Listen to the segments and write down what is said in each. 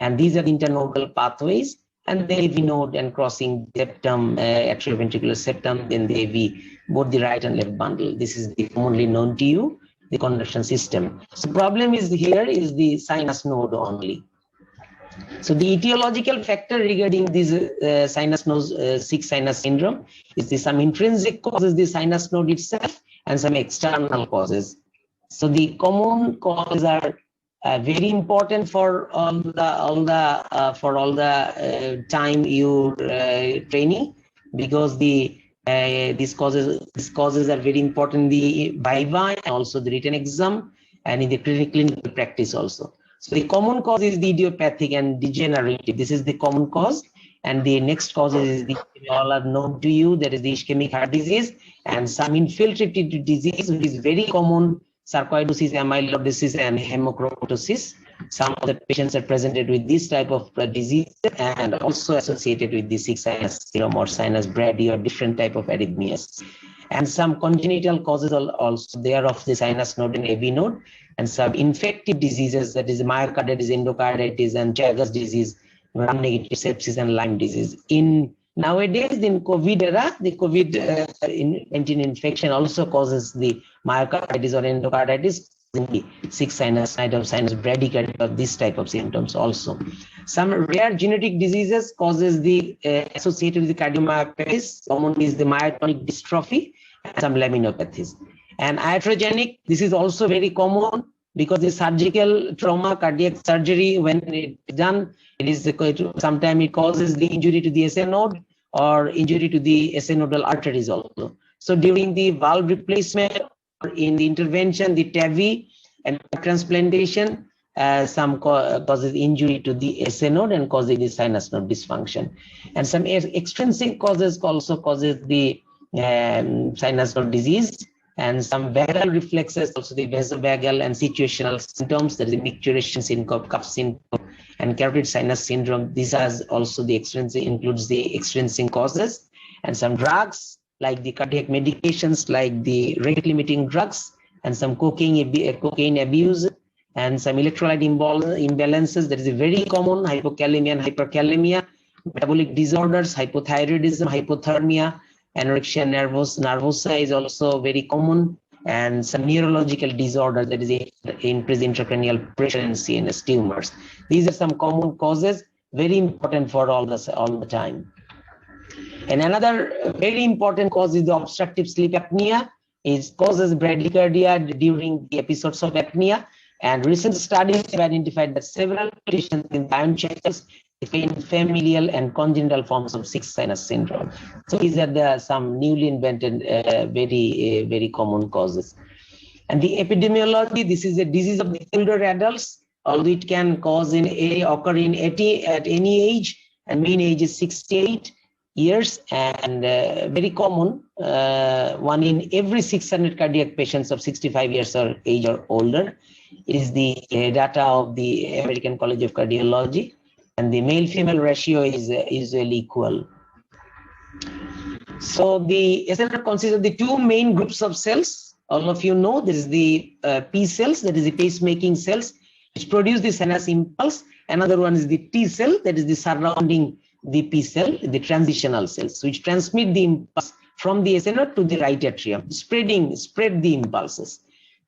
And these are the internodal pathways, and the AV node and crossing septum, atrioventricular septum, then the AV, both the right and left bundle. This is the commonly known to you, the conduction system. So problem is here is the sinus node only. So the etiological factor regarding this sinus node, sick sinus syndrome is the some intrinsic causes the sinus node itself and some external causes. So the common causes are very important for all the time you training, because these causes are very important in the viva and also the written exam and in the clinical practice also. So the common cause is the idiopathic and degenerative. This is the common cause. And the next cause is the all are known to you, that is the ischemic heart disease and some infiltrative disease, which is very common, sarcoidosis, amyloidosis, and hemochromatosis. Some of the patients are presented with this type of disease and also associated with the sick sinus syndrome or sinus brady or different type of arrhythmias. And some congenital causes also there of the sinus node and AV node, and some infective diseases, that is myocarditis, endocarditis, and Chagas disease, gram-negative sepsis, and Lyme disease. In nowadays, in COVID era, the COVID-19 infection also causes the myocarditis or endocarditis, in the sick sinus, sinus bradycardia, this type of symptoms also. Some rare genetic diseases causes the associated with the cardiomyopathies. Common is the myotonic dystrophy and some laminopathies. And iatrogenic, this is also very common because the surgical trauma, cardiac surgery, when it's done, it is sometimes it causes the injury to the SN node or injury to the SN nodal arteries also. So during the valve replacement, in the intervention, the TAVI and transplantation, some causes injury to the SN node and causes the sinus node dysfunction. And some extrinsic causes also causes the sinus node disease, and some vagal reflexes, also the vasovagal and situational symptoms, that is the micturition syndrome, cuff syndrome, and carotid sinus syndrome. These are also the extrinsic, includes the extrinsic causes. And some drugs, like the cardiac medications, like the rate limiting drugs, and some cocaine abuse, and some electrolyte imbalances, that is very common, hypokalemia and hyperkalemia, metabolic disorders, hypothyroidism, hypothermia, anorexia nervosa is also very common, and some neurological disorders, that is increased intracranial pressure and CNS tumors. These are some common causes, very important for all the time. And another very important cause is the obstructive sleep apnea. It causes bradycardia during the episodes of apnea. And recent studies have identified that several patients in the ion channels in familial and congenital forms of sick sinus syndrome. So these are some newly invented, very common causes. And the epidemiology, this is a disease of the older adults, although it can occur in at any age, and mean age is 68 years, and very common, 1 in every 600 cardiac patients of 65 years of age or older. It is the data of the American College of Cardiology, and the male-female ratio is usually equal. So the SNR consists of the two main groups of cells. All of you know, there is the P cells, that is the pacemaking cells, which produce the sinus impulse. Another one is the T cell, that is the surrounding the P cell, the transitional cells, which transmit the impulse from the SN node to the right atrium, spread the impulses.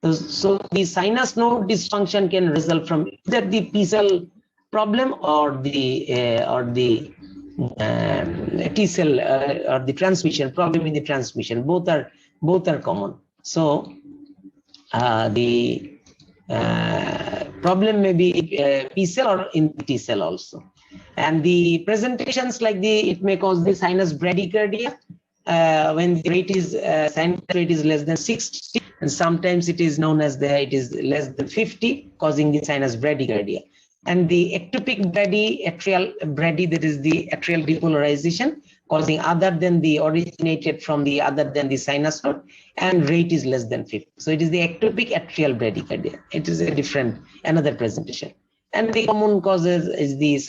So the sinus node dysfunction can result from either the P cell problem or the T cell or the transmission problem in the transmission. Both are common. So the problem may be P cell or in T cell also. And the presentations like it may cause the sinus bradycardia when the rate is sinus rate is less than 60, and sometimes it is known as it is less than 50, causing the sinus bradycardia. And the ectopic atrial brady, that is the atrial depolarization, causing other than the sinus node, and rate is less than 50. So it is the ectopic atrial bradycardia. It is another presentation. And the common causes is the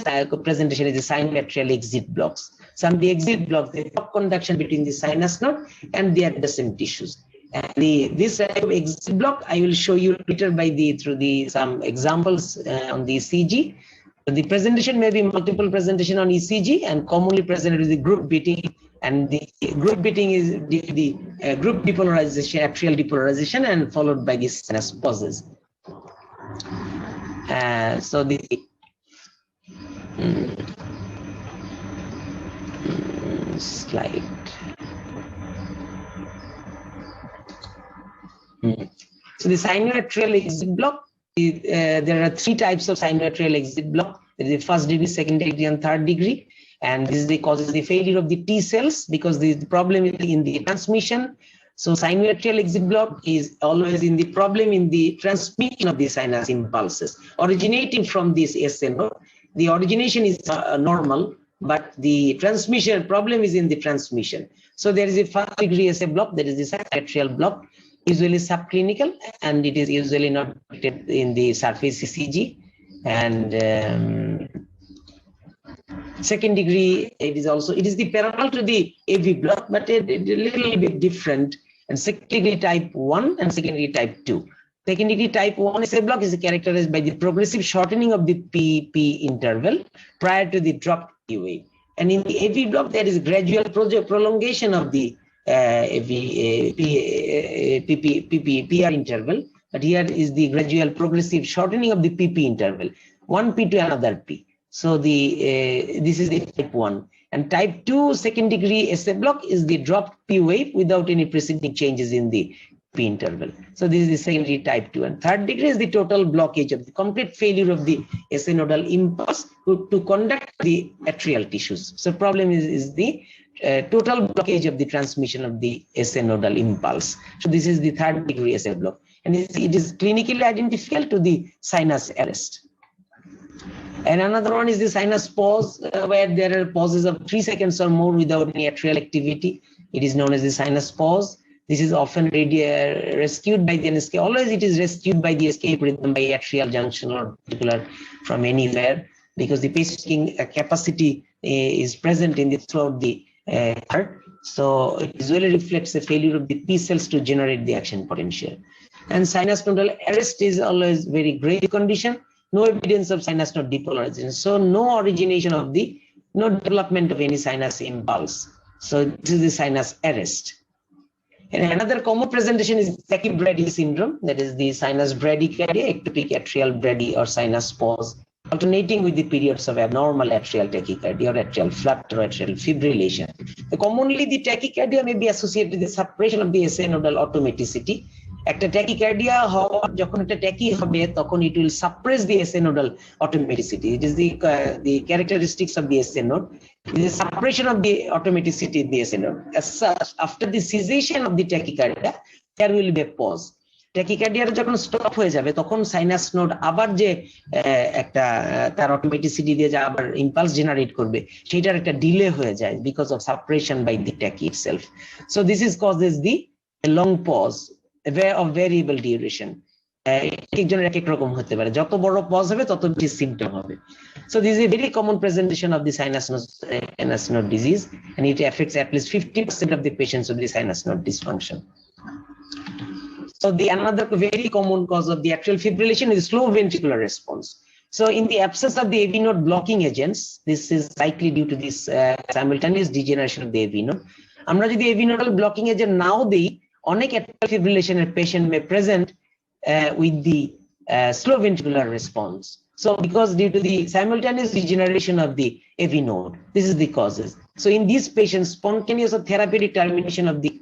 presentation is the sinoatrial exit blocks. Some of the exit blocks, they block conduction between the sinus node and the adjacent tissues. And this type of exit block, I will show you later through some examples on the CG. The presentation may be multiple presentation on ECG and commonly presented with the group beating, and the group beating is the group depolarization, atrial depolarization, and followed by the sinus pauses. So the slide. So the sinoatrial exit block, there are three types of sinoatrial exit block. There is the first degree, second degree, and third degree. And this causes the failure of the T cells because the problem is in the transmission. So sinoatrial exit block is always in the problem in the transmission of the sinus impulses originating from this SA node. The origination is normal, but the transmission problem is in the transmission. So there is a first degree SA block, there is the sinoatrial block, usually subclinical, and it is usually not detected in the surface ECG. And second degree, it is the parallel to the AV block, but a little bit different. And second degree type 1 and second degree type 2. Second degree type 1 SA block is characterized by the progressive shortening of the PP interval prior to the dropped P wave. And in the AV block, there is gradual prolongation of the PR interval, but here is the gradual progressive shortening of the PP interval, one P to another P. So this is the type 1. And type 2 second degree SA block is the dropped P wave without any preceding changes in the P interval. So this is the secondary type 2. And third degree is the total blockage of the complete failure of the SA nodal impulse to conduct the atrial tissues. So problem is the total blockage of the transmission of the SA nodal impulse. So this is the third degree SA block. And it is clinically identifiable to the sinus arrest. And another one is the sinus pause, where there are pauses of 3 seconds or more without any atrial activity. It is known as the sinus pause. This is often rescued by the escape. Always it is rescued by the escape rhythm by atrial junction or particular from anywhere, because the pacemaking capacity is present in the throughout the heart. So it usually reflects the failure of the P cells to generate the action potential. And sinus nodal arrest is always very grave condition. No evidence of sinus node depolarization. So no origination of no development of any sinus impulse. So this is the sinus arrest. And another common presentation is tachybrady syndrome. That is the sinus bradycardia, ectopic atrial brady or sinus pause, alternating with the periods of abnormal atrial tachycardia or atrial flutter or atrial fibrillation. Commonly, the tachycardia may be associated with the suppression of the SA nodal automaticity. একটা tachycardia হওয়ার যখন একটা techie হবে তখন it will suppress the SA nodal automaticity. It is the characteristics of the SA node. It is suppression of the automaticity in the SA node. As such, after the cessation of the tachycardia, there will be a pause. Tachycardia যখন stop হয়ে যাবে তখন sinus node আবার যে একটা তার অটোমেটিসিটি দিয়ে যে আবার ইম্পালস জেনারেট করবে সেটার একটা ডিলে হয়ে যায় because of suppression by the tachy itself. So this is causes the long pause of variable duration. একজনের এক এক রকম হতে পারে, যত বড় পজ হবে তত বেশি সিম্পটম হবে। So this is a very common presentation of the sinus node disease, and it affects at least 50% of the patients with the sinus node dysfunction. So another very common cause of the atrial fibrillation is slow ventricular response. So in the absence of the AV node blocking agents, this is likely due to this simultaneous degeneration of the AV node. আমরা যদি AV nodal blocking agent নাও দেই, অনেক atrial fibrillation patient may present with the slow ventricular response. So because due to the simultaneous degeneration of the AV node, this is the causes. So in these patients, spontaneous or therapeutic termination of the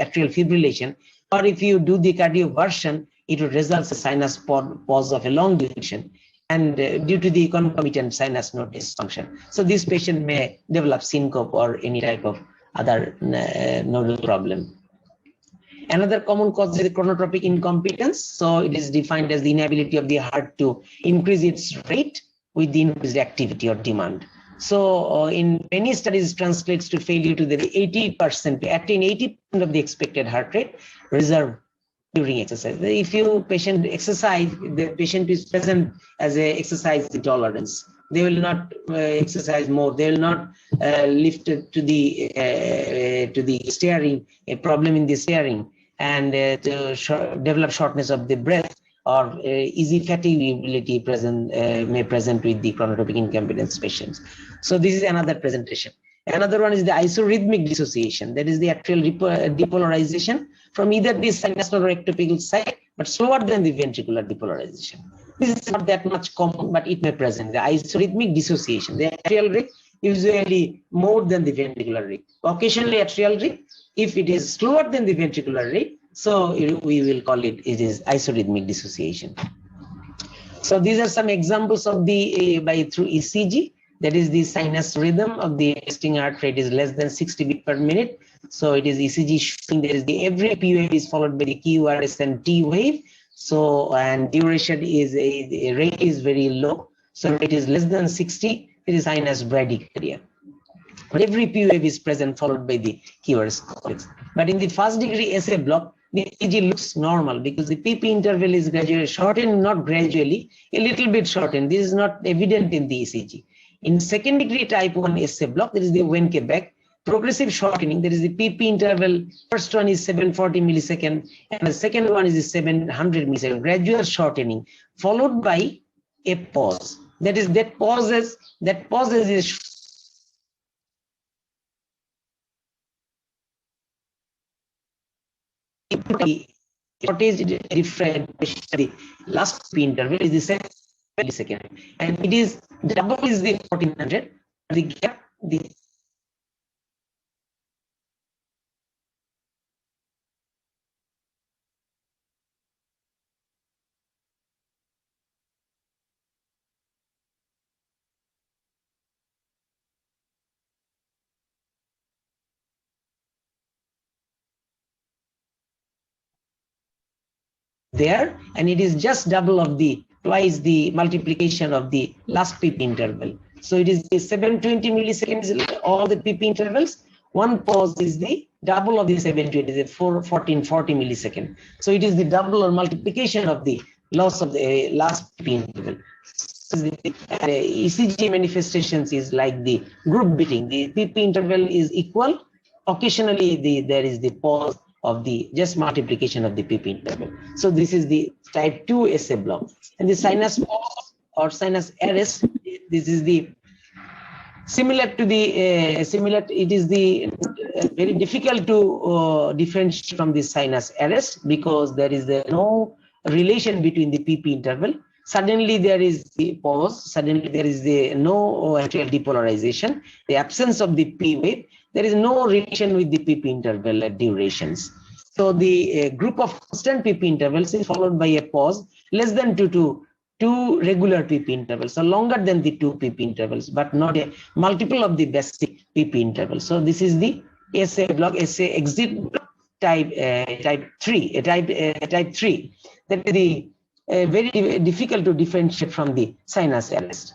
atrial fibrillation, or if you do the cardioversion, it will result in sinus pause of a long duration and due to the concomitant sinus node dysfunction. So this patient may develop syncope or any type of other nodal problem. Another common cause is chronotropic incompetence. So it is defined as the inability of the heart to increase its rate with the increased activity or demand. So in many studies translates to failure to the 80%, attain 80% of the expected heart rate reserve during exercise. If you patient exercise, the patient is present as a exercise tolerance. They will not exercise more. They will not lift to the steering, a problem in the steering, and to develop shortness of the breath or easy fatigability may present with the chronotropic incompetence patients. So this is another presentation. Another one is the isorhythmic dissociation. That is the atrial depolarization from either the sinus or ectopical side, but slower than the ventricular depolarization. This is not that much common, but it may present the isorhythmic dissociation. The atrial rate usually more than the ventricular rate. Occasionally atrial rate, if it is slower than the ventricular rate, so we will call it is isorhythmic dissociation. So these are some examples of the through ECG. That is the sinus rhythm of the resting heart rate is less than 60 beats per minute. So it is ECG showing there is the every P wave is followed by the QRS and T wave. So and duration is a rate is very low. So rate is less than 60. It is sinus bradycardia. But every P wave is present followed by the QRS complex. But in the first degree SA block, the ECG looks normal because the PP interval is gradually shortened, not gradually, a little bit shortened. This is not evident in the ECG. In second degree type 1 SA block, there is the Wenke-Beck progressive shortening. There is the PP interval. First one is 740 millisecond, and the second one is the 700 millisecond. Gradual shortening followed by a pause. That is that pauses is shortage different. The last P interval is the 7 millisecond, and it is double is the 1400. The gap the there, and it is just double of the twice the multiplication of the last PP interval. So it is the 720 milliseconds all the PP intervals. One pause is the double of the 720, the 1440 millisecond. So it is the double or multiplication of the loss of the last PP interval. So the ECG manifestations is like the group beating. The PP interval is equal. Occasionally there is the pause of the just multiplication of the PP interval. So this is the type 2 SA block. And the sinus pause or sinus arrest, this is the similar to the it is the very difficult to differentiate from the sinus arrest because there is no relation between the PP interval. Suddenly there is the pause, suddenly there is the no atrial depolarization, the absence of the P wave. There is no relation with the PP interval durations. So the group of constant PP intervals is followed by a pause less than two regular PP intervals, so longer than the 2 PP intervals, but not a multiple of the basic PP intervals. So this is the SA block, SA exit block type 3. Type 3. That is the very difficult to differentiate from the sinus arrest.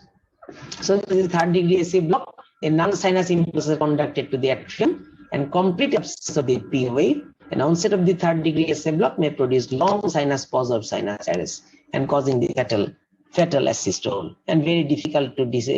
So this is third degree SA block. A non-sinus impulse is conducted to the atrium and complete absence of the P wave. An onset of the third degree SA block may produce long sinus pause or sinus arrest and causing the fatal asystole, and very difficult to is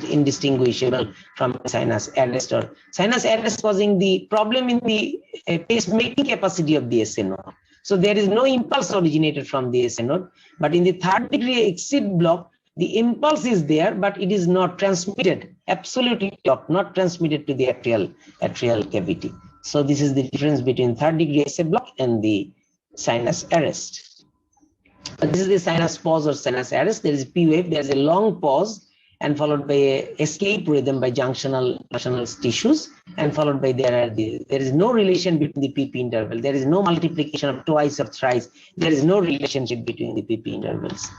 indistinguishable from sinus arrest or sinus arrest causing the problem in the pacemaking capacity of the SA node. So there is no impulse originated from the SA node, but in the third degree exit block, the impulse is there, but it is not transmitted, absolutely not transmitted to the atrial cavity. So this is the difference between third degree SA block and the sinus arrest. This is the sinus pause or sinus arrest. There is a P wave, there is a long pause and followed by a escape rhythm by junctional tissues, and followed by there is no relation between the PP interval. There is no multiplication of twice or thrice. There is no relationship between the PP intervals.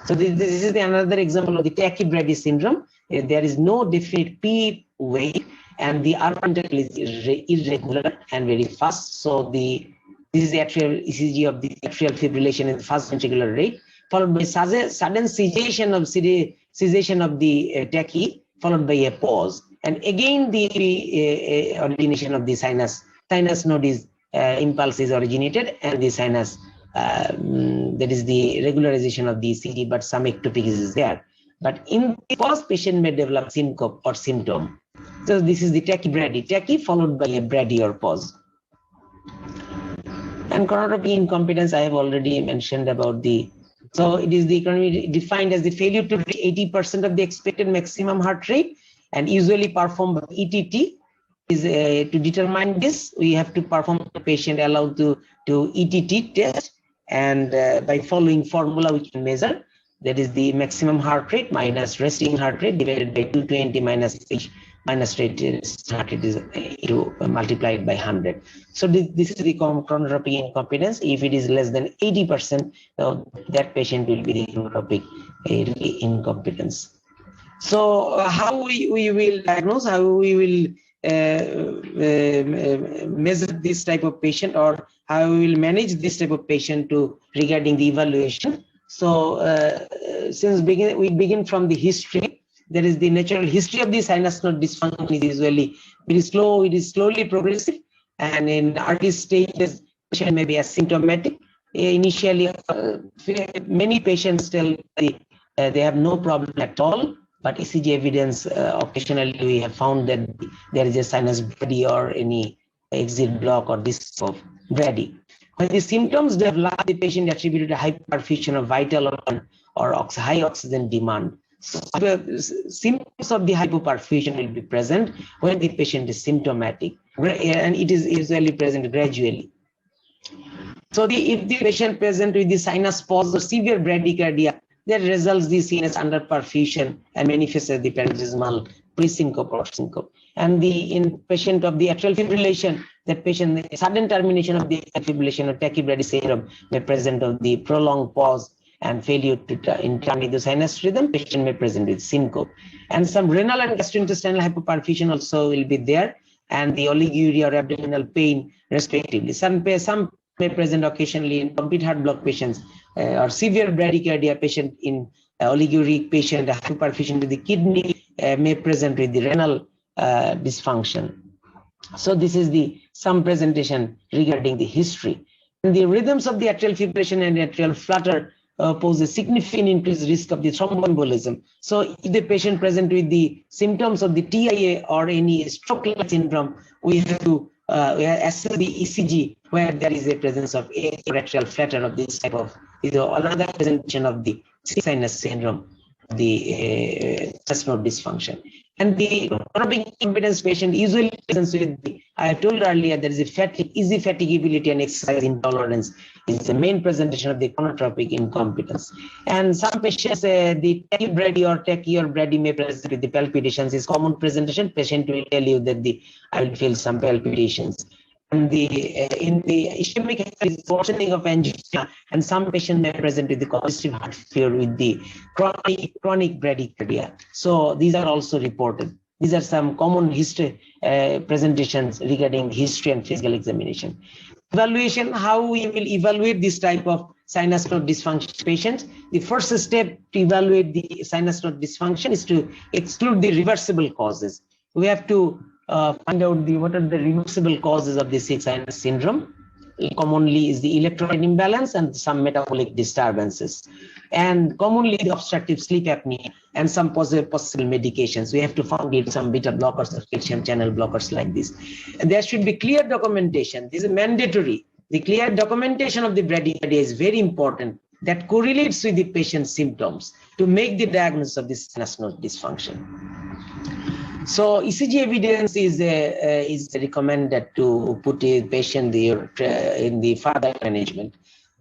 So this is another example of the tachybrady syndrome. There is no definite P wave, and the urban interval is irregular and very fast. So this is the actual ECG of the atrial fibrillation in the first ventricular rate, followed by sudden cessation of the tachy, followed by a pause, and again the origination of the sinus node is impulse is originated, and the sinus. That is the regularization of the ECG, but some ectopic is there. But in the pause, patient may develop syncope or symptom. So this is the tachybrady, tachy followed by a brady or pause. And chronotropy incompetence, I have already mentioned about the, so it is the defined as the failure to reach 80% of the expected maximum heart rate, and usually performed by ETT. Is to determine this, we have to perform the patient allowed to ETT test, and by following formula we can measure, that is the maximum heart rate minus resting heart rate divided by 220 minus H minus rate heart rate is multiplied by 100. So this is the chronotropy incompetence. If it is less than 80%, that patient will be the chronotropic incompetence. So how we will diagnose, how we will measure this type of patient, or how we will manage this type of patient regarding the evaluation. So since we begin from the history, there is the natural history of the sinus node dysfunction is usually very slow, it is slowly progressive, and in early stages patient may be asymptomatic. Initially many patients tell they have no problem at all, but ECG evidence, occasionally we have found that there is a sinus brady or any exit block or this of brady. When the symptoms develop, the patient attributed a hyperperfusion of vital organ or high oxygen demand. So symptoms of the hypoperfusion will be present when the patient is symptomatic, and it is usually present gradually. So if the patient present with the sinus pause or severe bradycardia, that results the CNS under perfusion and manifests as the paroxysmal pre-syncope or syncope. And in patient of the atrial fibrillation, that patient sudden termination of the fibrillation or tachybrady syndrome may present of the prolonged pause and failure to turn the sinus rhythm. Patient may present with syncope, and some renal and gastrointestinal hypoperfusion also will be there, and the oliguria or abdominal pain respectively. Some may present occasionally in complete heart block patients, or severe bradycardia patient in oliguric patient, hyperperfusion to the kidney may present with the renal dysfunction. So this is some presentation regarding the history. And the rhythms of the atrial fibrillation and atrial flutter pose a significant increased risk of the thromboembolism. So if the patient present with the symptoms of the TIA or any stroke-like syndrome, we have to assess the ECG where there is a presence of atrial flutter of this type of, another presentation of the sinus syndrome, the sinus node dysfunction. And the chronotropic incompetence patient usually presents with the, I told earlier, there is a fatigue, easy fatigability and exercise intolerance is the main presentation of the chronotropic incompetence. And some patients, the tachybrady or tachy or brady may present with the palpitations is common presentation. Patient will tell you that I will feel some palpitations. And in the ischemic is worsening of angina, and some patients may present with the congestive heart failure with the chronic bradycardia. So these are also reported. These are some common history presentations regarding history and physical examination. Evaluation, how we will evaluate this type of sinus node dysfunction patients. The first step to evaluate the sinus node dysfunction is to exclude the reversible causes. We have to find out what are the reversible causes of this sinus syndrome. Commonly is the electrolyte imbalance and some metabolic disturbances, and commonly the obstructive sleep apnea and some possible medications. We have to find some beta blockers or calcium channel blockers like this. And there should be clear documentation. This is mandatory. The clear documentation of the bradycardia is very important, that correlates with the patient's symptoms to make the diagnosis of this sinus node dysfunction. So ECG evidence is recommended to put a patient in the further management.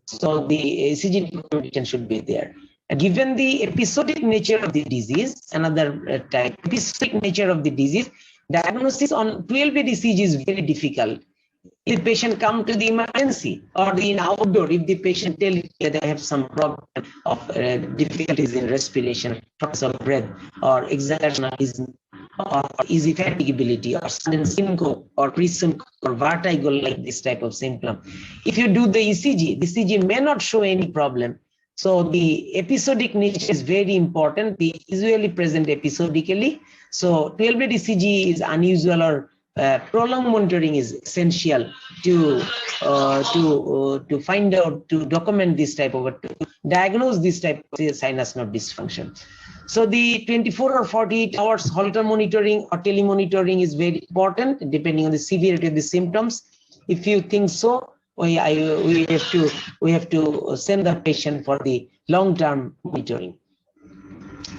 So the ECG documentation should be there. Given the episodic nature of the disease, another type, episodic nature of the disease, diagnosis on 12-lead ECG is very difficult. If the patient come to the emergency or in outdoor, if the patient tell that they have some problem of difficulties in respiration, shortness of breath, or exertional or easy fatigability, or sudden syncope, or pre-syncope, or vertigo, like this type of symptom. If you do the ECG may not show any problem. So the episodic nature is very important. They usually present episodically. So 12-lead ECG is unusual, or prolonged monitoring is essential to find out, to document this type of, to diagnose this type of sinus node dysfunction. So the 24 or 48 hours Holter monitoring or telemonitoring is very important, depending on the severity of the symptoms. If you think so, we have to send the patient for the long-term monitoring.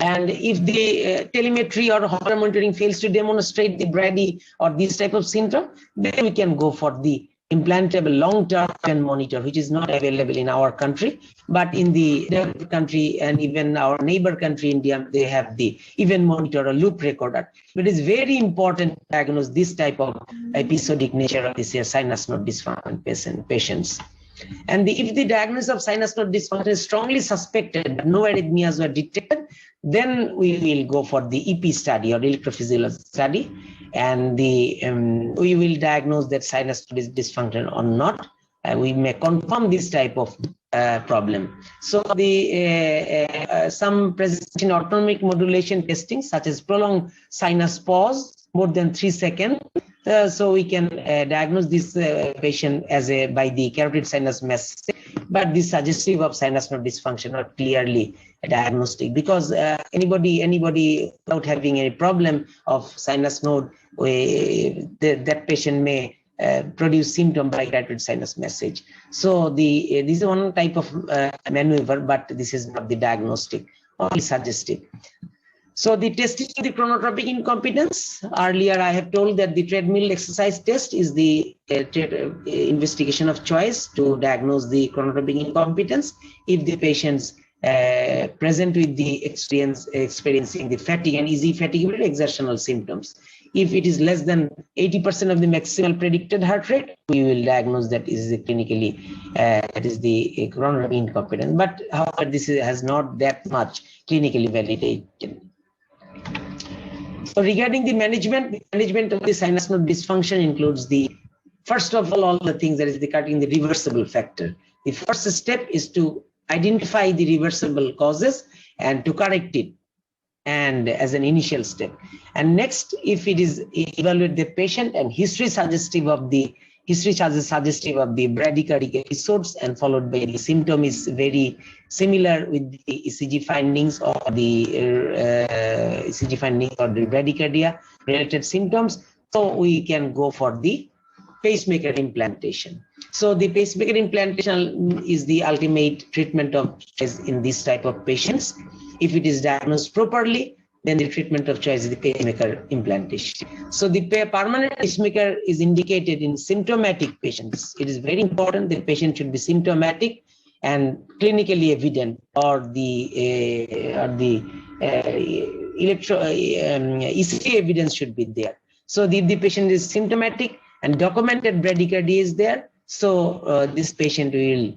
And if the telemetry or Holter monitoring fails to demonstrate the Brady or this type of syndrome, then we can go for the implantable long-term monitor, which is not available in our country, but in the developed country and even our neighbor country, India, they have the event monitor or loop recorder. But it is very important to diagnose this type of episodic nature of this sinus node dysfunction patients. And if the diagnosis of sinus node dysfunction is strongly suspected, but no arrhythmias were detected, then we will go for the EP study or electrophysiology study, and we will diagnose that sinus node is dysfunction or not. We may confirm this type of problem. So some presentation autonomic modulation testing, such as prolonged sinus pause more than 3 seconds. So we can diagnose this patient as by the carotid sinus message, but this suggestive of sinus node dysfunction are clearly diagnostic, because anybody without having any problem of sinus node, that patient may produce symptom by carotid sinus message. So this is one type of maneuver, but this is not the diagnostic, only suggestive. So the testing of the chronotropic incompetence, earlier I have told that the treadmill exercise test is the investigation of choice to diagnose the chronotropic incompetence if the patients present with the experiencing the fatigue and easy fatigability exertional symptoms. If it is less than 80% of the maximal predicted heart rate, we will diagnose that is clinically that is the chronotropic incompetence. But however, this has not that much clinically validated. So regarding the management of the sinus node dysfunction includes the, first of all the things that is the cutting the reversible factor. The first step is to identify the reversible causes and to correct it, and as an initial step. And next, if it is evaluate the patient and history suggestive of the bradycardic episodes, and followed by the symptom is very similar with the ECG findings or the bradycardia related symptoms, so we can go for the pacemaker implantation. So the pacemaker implantation is the ultimate treatment of choice in this type of patients. If it is diagnosed properly, then the treatment of choice is the pacemaker implantation. So the permanent pacemaker is indicated in symptomatic patients. It is very important that patient should be symptomatic and clinically evident, or the ECG evidence should be there. So the patient is symptomatic and documented bradycardia is there, so this patient will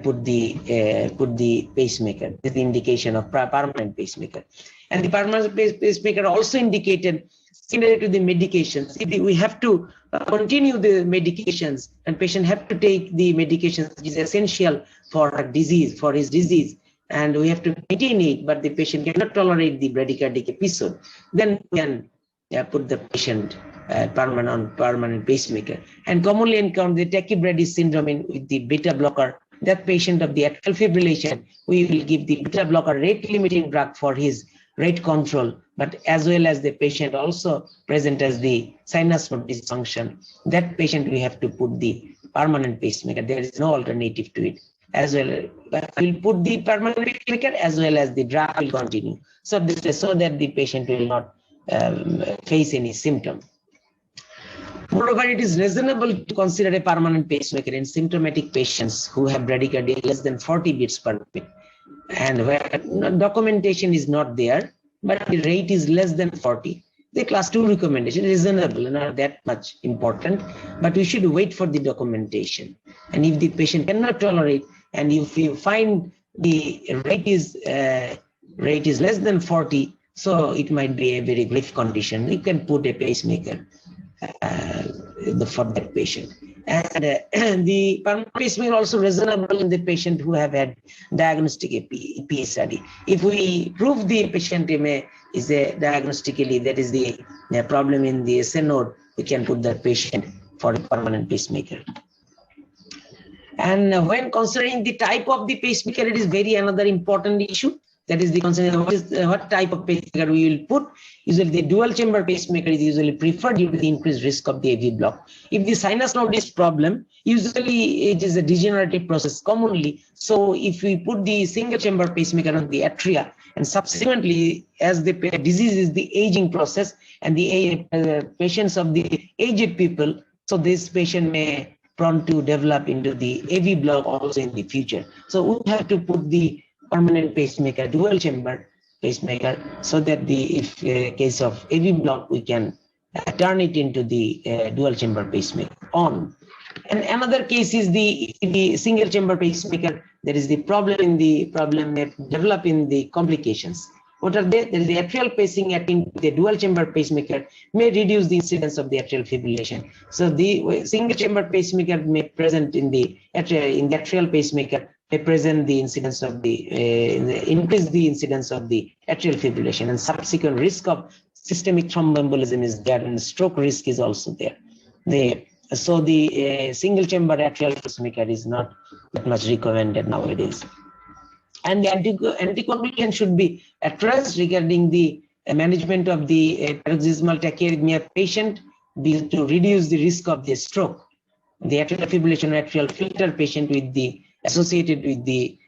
put the pacemaker. This is the indication of permanent pacemaker. And the permanent pacemaker also indicated similar to the medications. We have to continue the medications, and patient have to take the medications, which is essential for his disease, and we have to maintain it, but the patient cannot tolerate the bradycardic episode. Then we can put the patient permanent pacemaker. And commonly encountered the tachybrady syndrome with the beta blocker. That patient of the atrial fibrillation, we will give the beta blocker rate limiting drug for his rate control, but as well as the patient also present as the sinus node dysfunction. That patient we have to put the permanent pacemaker. There is no alternative to it. As well, we'll put the permanent pacemaker as well as the drug will continue. So this is so that the patient will not face any symptom. Moreover, it is reasonable to consider a permanent pacemaker in symptomatic patients who have bradycardia less than 40 beats per minute, and where documentation is not there, but the rate is less than 40. The class 2 recommendation is reasonable, not that much important, but we should wait for the documentation. And if the patient cannot tolerate, and if you find the rate is less than 40, so it might be a very grave condition, you can put a pacemaker for that patient. And the permanent pacemaker also reasonable in the patient who have had diagnostic EP study. If we prove the patient is a diagnostically, that is the problem in the SA node, we can put that patient for a permanent pacemaker. And when considering the type of the pacemaker, it is very another important issue. That is the concern, what type of pacemaker we will put. Usually the dual chamber pacemaker is usually preferred due to the increased risk of the AV block. If the sinus node is problem, usually it is a degenerative process commonly. So if we put the single chamber pacemaker on the atria, and subsequently as the disease is the aging process and the patients of the aged people, so this patient may prone to develop into the AV block also in the future. So we have to put the permanent pacemaker, dual chamber pacemaker, so that the if case of AV block, we can turn it into the dual chamber pacemaker on. And another case is the single chamber pacemaker. There is the problem that develop in the complications. What are they? There is the atrial pacing akin to the dual chamber pacemaker may reduce the incidence of the atrial fibrillation. So the single chamber pacemaker may present in the atrial pacemaker may present the incidence of increase the incidence of the atrial fibrillation, and subsequent risk of systemic thromboembolism is there, and stroke risk is also there. So the single chamber atrial pacemaker is not that much recommended nowadays. And the anticoagulation should be addressed regarding the management of the paroxysmal tachyarrhythmia patient to reduce the risk of the stroke. The atrial fibrillation atrial filter patient with the associated with the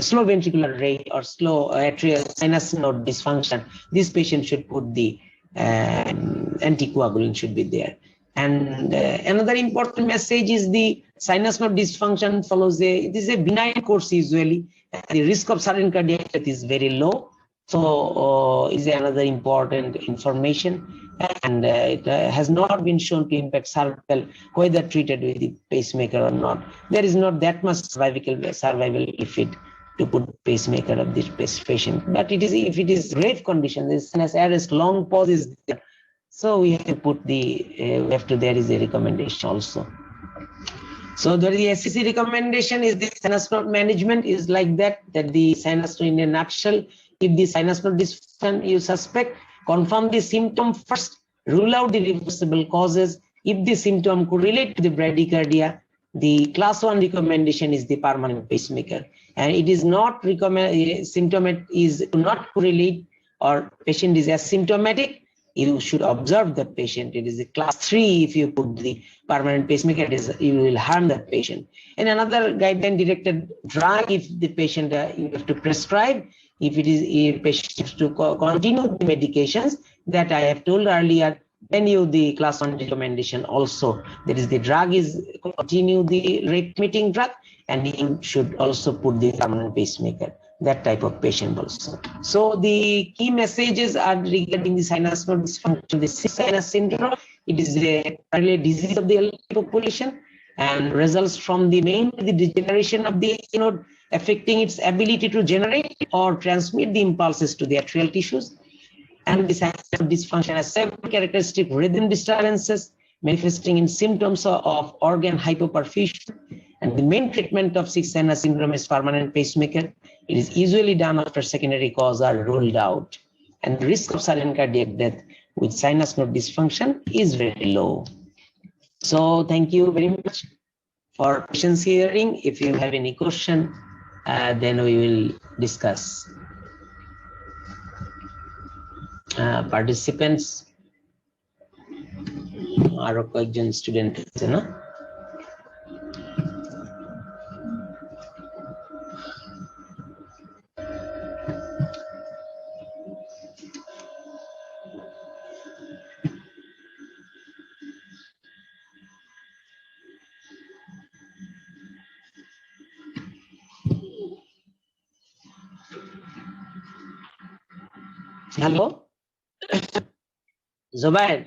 slow ventricular rate or slow atrial sinus node dysfunction, this patient should put the anticoagulant should be there. And another important message is the sinus node dysfunction follows it is a benign course usually. The risk of sudden cardiac death is very low. So is another important information, and it has not been shown to impact survival whether treated with the pacemaker or not. There is not that much survival effect to put pacemaker of this patient, but it is if it is grave condition, this sinus arrest, long pause is there. So we have to put there is a recommendation also. So the SCC recommendation is the sinus node management is like that the sinus node in a nutshell. If the sinus node dysfunction you suspect, confirm the symptom first, rule out the reversible causes. If the symptom could relate to the bradycardia, the class 1 recommendation is the permanent pacemaker. And it is not recommended, symptom is not correlate or patient is asymptomatic, you should observe the patient. It is a class 3. If you put the permanent pacemaker, you will harm that patient. And another guideline directed drug, if the patient you have to prescribe, if it is a patient to continue the medications that I have told earlier, then the class 1 recommendation also, there is the drug is continue the rate limiting drug, and you should also put the permanent pacemaker, that type of patient also. So the key messages are regarding the sinus node dysfunction, the sinus syndrome. It is a disease of the elderly population and results from the degeneration of the node, affecting its ability to generate or transmit the impulses to the atrial tissues. And the sinus node dysfunction has several characteristic rhythm disturbances manifesting in symptoms of organ hypoperfusion. And the main treatment of sick sinus syndrome is permanent pacemaker. It is usually done after secondary cause are ruled out. And the risk of sudden cardiac death with sinus node dysfunction is very low. So thank you very much for patience hearing. If you have any question, then we will discuss. Participants আরো কয়েকজন student আছে না? Hello Zobayer,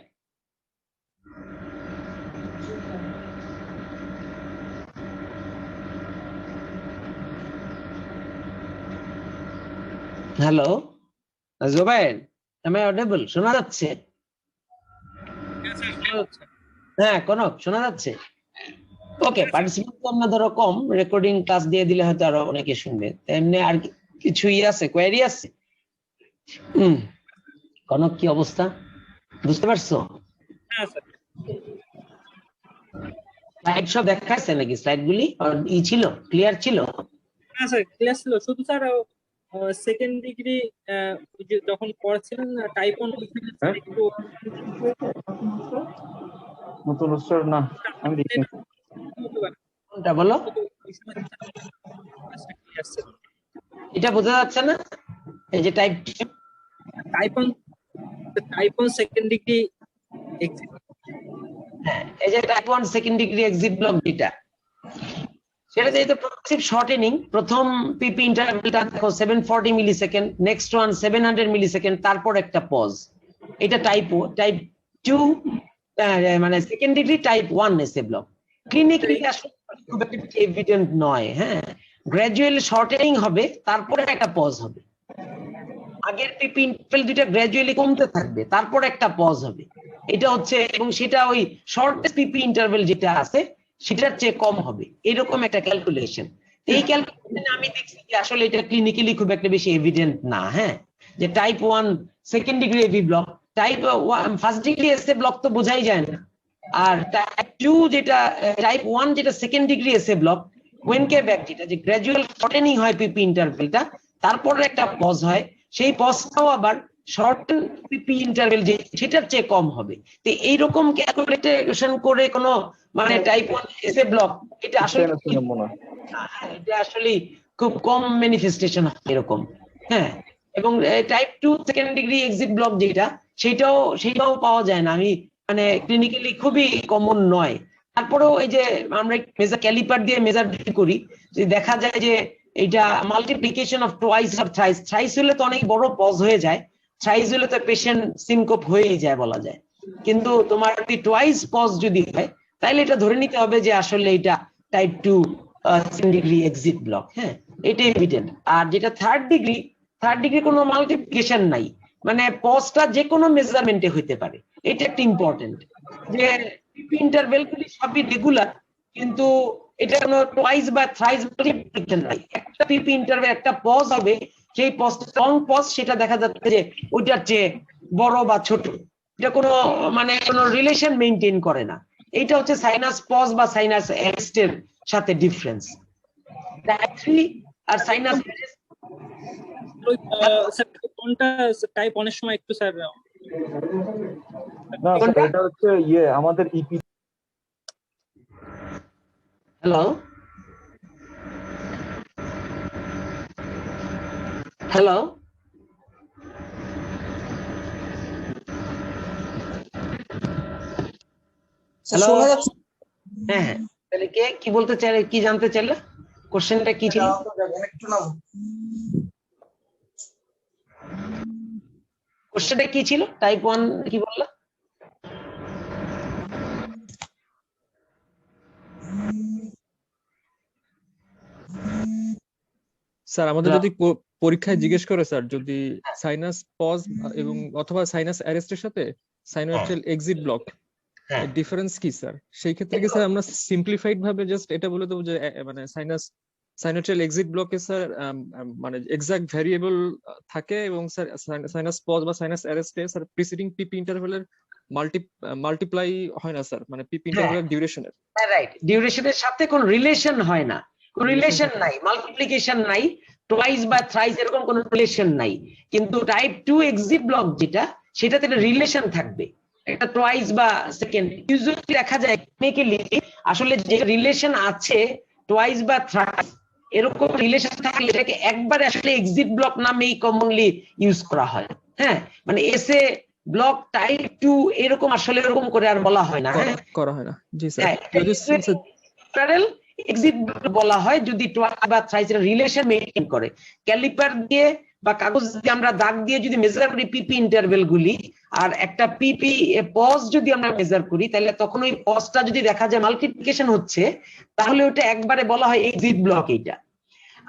hello Zobayer, am I audible? শোনা যাচ্ছে? হ্যাঁ কনক, শোনা যাচ্ছে? ওকে, participant তো আমরা ধরো কম, রেকর্ডিং ক্লাস দিয়ে দিলে হয়তো আরো অনেকে শুনবে। এমনি আর কিছু আছে, কোয়েরি আছে? কনক, কি অবস্থা, বুঝতে পারছো? স্লাইড সব দেখাচ্ছে নাকি? স্লাইড গুলি ছিল, ক্লিয়ার ছিল? হ্যাঁ স্যার, ক্লিয়ার ছিল। শুধু স্যার সেকেন্ড ডিগ্রি যখন পড়াচ্ছিলেন টাইপ 1 একটু নতুন রোস্টার না আমি দেখি কোনটা বলো, এটা বোঝা যাচ্ছে না? এই যে টাইপ টাইপ 1 সেকেন্ড ডিগ্রি হ্যাঁ, এই যে type 1 second degree exit block যেটা, সেটা যেহেতু প্রগ্রেসিভ শর্টেনিং, প্রথম পিপি ইন্টারভ্যালটা দেখো 740 মিলিসেকেন্ড, নেক্সট ওয়ান 700 মিলিসেকেন্ড, তারপর একটা পজ। এটা টাইপ 2 মানে second degree type 1 SA block. Clinically আসলে খুব একটা এভিডেন্ট নয়। হ্যাঁ, গ্র্যাজুয়াল শর্টেনিং হবে, তারপরে একটা পজ হবে। আগের পিপি ইন্টারভ্যাল দুইটা গ্র্যাজুয়ালি কমতে থাকবে, তারপর একটা পজ হবে। এটা হচ্ছে, এবং সেটা ওই শর্টেস্ট পিপি ইন্টারভ্যাল যেটা আছে সেটার চেয়ে কম হবে, এরকম একটা ক্যালকুলেশন। এই ক্যালকুলেশনে আমি দেখছি যে আসলে এটা ক্লিনিক্যালি খুব একটা বেশি এভিডেন্ট না। হ্যাঁ, যে type 1 second degree AV block, type 1 first degree SA block তো বোঝাই যায় না। আর টাইপ 2 যেটা, টাইপ 1 যেটা second degree SA block, Wenckebach যেটা, যে গ্র্যাজুয়াল শর্টেনিং হয় পিপি ইন্টারভ্যালটা, তারপরে একটা পজ হয়, সেই পজটাও আবার শর্ট পিপি ইন্টারভ্যাল যে সেটার চেয়ে কম হবে। তো এইরকম ক্যালকুলেশন করে কোনো মানে টাইপ 1 এসএ ব্লক, এটা আসলে এটা আসলে খুব কম ম্যানিফেস্টেশন এরকম। হ্যাঁ, এবং type 2 second degree exit block যেটা, সেটাও পাওয়া যায় না, আমি মানে ক্লিনিক্যালি খুবই কমন নয়। তারপরেও এই যে আমরা মেজার ক্যালিপার দিয়ে মেজার করি, যে দেখা যায় যে এটা multiplication of twice of thrice, thrice হলে তো অনেক বড় পজ হয়ে যায়, থ্রাইস হলে তো পেশেন্ট সিনকোপ হয়েই যায় বলা যায়। কিন্তু তোমার যদি টুয়াইস পজ যদি হয়, তাহলে এটা ধরে নিতে হবে যে আসলে এটা type 2 second degree exit block. হ্যাঁ, এটা এভিডেন্ট। আর যেটা থার্ড ডিগ্রি কোনো মাল্টিপ্লিকেশন নাই, মানে পজটা যে কোনো মেজারমেন্টে হইতে পারে। এটা একটা ইম্পর্টেন্ট, যে পিপি ইন্টারভ্যাল গুলি সবই রেগুলার, কিন্তু এটা কোনো টুয়াইস বা থ্রাইস মাল্টিপ্লিকেশন নাই। একটা পিপি ইন্টারভ্যাল একটা পজ হবে, সেই পজটা লং পজ, সেটা দেখা যাচ্ছে যে ওইটার চেয়ে বড় বা ছোট, এটা কোনো মানে কোনো রিলেশন মেইনটেইন করে না। এইটা হচ্ছে সাইনাস পজ বা সাইনাস অ্যারেস্টের সাথে ডিফারেন্স। টাইপ 3 আর সাইনাস অ্যারেস্ট কোনটা টাইপ 1 এর সময় একটু স্যার না স্যার, এটা হচ্ছে আমাদের ইপি। হ্যালো হ্যালো হ্যালো, হ্যাঁ, তাহলে কে কি বলতে চাইলে, কি জানতে চাইলে, কোশ্চেনটা কি ছিল? কোশ্চেনটা কি ছিল? টাইপ 1 কি বললা? স্যার আমাদের যদি পরীক্ষায় জিজ্ঞেস করে স্যার, যদি সাইনাস পজ এবং অথবা সাইনাস অ্যারেস্টের সাথে সাইনোয়ার্টাল এক্সিট ব্লক ডিফারেন্স কি স্যার, সেই ক্ষেত্রে কি স্যার আমরা সিম্পলিফাইড ভাবে জাস্ট এটা বলে দেবো যে মানে সাইনোয়ার্টাল এক্সিট ব্লকে স্যার মানে এক্সাক্ট ভ্যারিয়েবল থাকে, এবং স্যার সাইনাস পজ বা সাইনাস অ্যারেস্টে স্যার প্রিসিডিং পিপি ইন্টারভ্যালের মাল্টিপ্লাই হয় না স্যার, মানে পিপি ইন্টারভ্যালের ডিউরেশনের। হ্যাঁ, রাইট, ডিউরেশনের সাথে কোন রিলেশন হয় না, কোন রিলেশন নাই, মাল্টিপ্লিকেশন নাই, টুয়াইস বা থ্রাইস এরকম কোন রিলেশন নাই। কিন্তু টাইপ 2 এক্সিট ব্লক যেটা, সেটাতে রিলেশন থাকবে, একটা টুয়াইস বা সেকেন্ড। ইউজুয়ালি দেখা যায় ক্লিনিক্যালি আসলে যে রিলেশন আছে টুয়াইস বা থ্রাইস, এরকম রিলেশন থাকলে এটাকে একবারে আসলে এক্সিট ব্লক নামেই কমনলি ইউজ করা হয়। হ্যাঁ, মানে এসে ব্লক টাইপ 2 এরকম আসলে এরকম করে আর বলা হয় না। হ্যাঁ, করা হয় না। জি স্যার, এক্সিট বলা হয় যদি টুয়াইস বা থ্রাইস এর রিলেশন মেইনটেইন করে। ক্যালিপার দিয়ে বা কাগজ দিয়ে আমরা দাগ দিয়ে যদি মেজার করি পিপি ইন্টারভ্যাল গুলি, আর একটা পিপি পজ যদি আমরা মেজার করি, তাহলে তখন ওই পজটা যদি দেখা যায় মাল্টিপ্লিকেশন হচ্ছে, তাহলে ওটা একবারে বলা হয় এক্সিট ব্লক এইটা।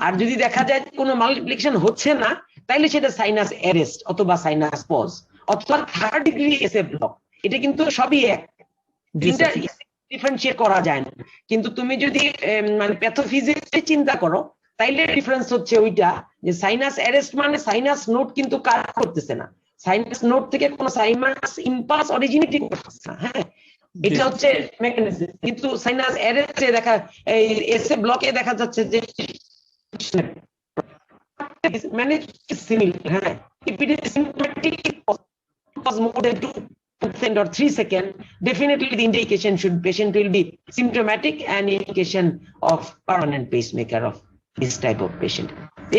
আর যদি দেখা যায় কোনো মাল্টিপ্লিকেশন হচ্ছে না, তাহলে সেটা সাইনাস অ্যারেস্ট অথবা সাইনাস পজ অথবা থার্ড ডিগ্রি এসএ ব্লক। এটা কিন্তু সবই এক, তিনটা ডিফারেন্সিয়েট করা যায় না। কিন্তু তুমি যদি মানে প্যাথোফিজিক্সে চিন্তা করো, তাইলে ডিফারেন্স হচ্ছে ওইটা, যে সাইনাস অ্যারেস্ট মানে সাইনাস নোড কিন্তু কাজ করতেছে না, সাইনাস নোড থেকে কোনো সাইনাস ইম্পালস অরিজিনেটিং করতেছে না। হ্যাঁ, এটা হচ্ছে মেকানিজম। কিন্তু সাইনাস অ্যারেস্টে দেখা, এই এসএ ব্লকে দেখা যাচ্ছে যে similar. If it is symptomatic, it was more than 2% or 3 seconds, definitely the indication patient will be symptomatic and indication of permanent pacemaker of this type of patient.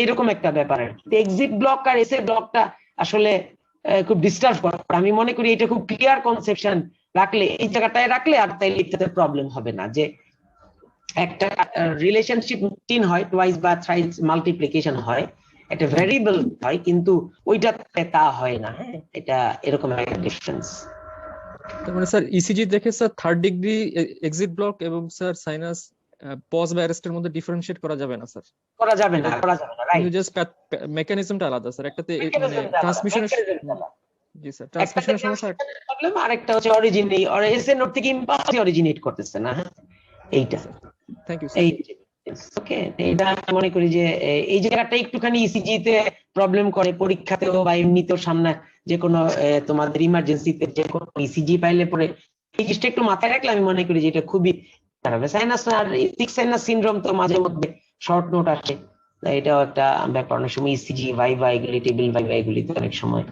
এরকম একটা ব্যাপার। এক্সিট ব্লক আর SA ব্লকটা আসলে খুব disturb করে। আমি মনে করি এটা খুব ক্লিয়ার কনসেপশন রাখলে, এই জায়গাটায় রাখলে আর তাইলে এটাতে প্রবলেম হবে না, যে একটা রিলেশনশিপ তিন হয়, টুয়াইস বা থ্রাইস মাল্টিপ্লিকেশন হয়, একটা ভ্যারিয়েবল হয়, কিন্তু ওইটাতে তা হয় না। এটা এরকম একটা ডিফারেন্স। তার মানে স্যার ইসিজি দেখে sir third degree exit block এবং স্যার সাইনাস পজ বা অ্যারেস্টের মধ্যে ডিফারেন্সিয়েট করা যাবে না স্যার? করা যাবে না, রাইট। কিন্তু জাস্ট মেকানিজমটা আলাদা স্যার, একটাতে মানে ট্রান্সমিশনের, জি স্যার, ট্রান্সমিশনের সমস্যা প্রবলেম, আর একটা হচ্ছে অরিজিনেট আর এসএ নোট থেকে ইম্পালস অরিজিনেট করতেছে না। এইটা থ্যাংক ইউ এই স্যার। ওকে, এটা মনে করি যে এই জায়গাটা একটুখানি ইসিজি তে প্রবলেম করে, পরীক্ষাতেও বা এমনিতেও সামনে যে কোনো তোমাদের ইমার্জেন্সিতে যে কোনো ইসিজি পাইলে পরে এই জিনিসটা একটু মাথায় রাখলে আমি মনে করি যে এটা খুবই খারাপ। সাইনাস আর সিক সাইনাস সিনড্রোম তো মাঝে মধ্যে শর্ট নোট আসে, এটাও একটা ব্যাপার। অনেক সময় ইসিজি ভাইভা এগুলি, টেবিল ভাইভা এগুলিতে অনেক সময়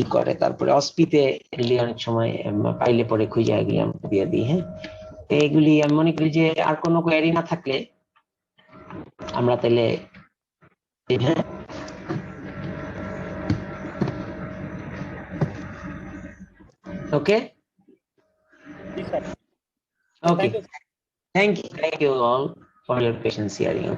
ই করে, তারপরে অস্পিতে এগুলি অনেক সময় পাইলে পরে খুঁজে এগুলি আমি দিয়ে দিই। হ্যাঁ, এগুলি আমি মনে করি যে আর কোনো কোয়ারি না থাকলে আমরা তাহলে ওকে জি sir, okay thank you all for your patience hearing. Okay.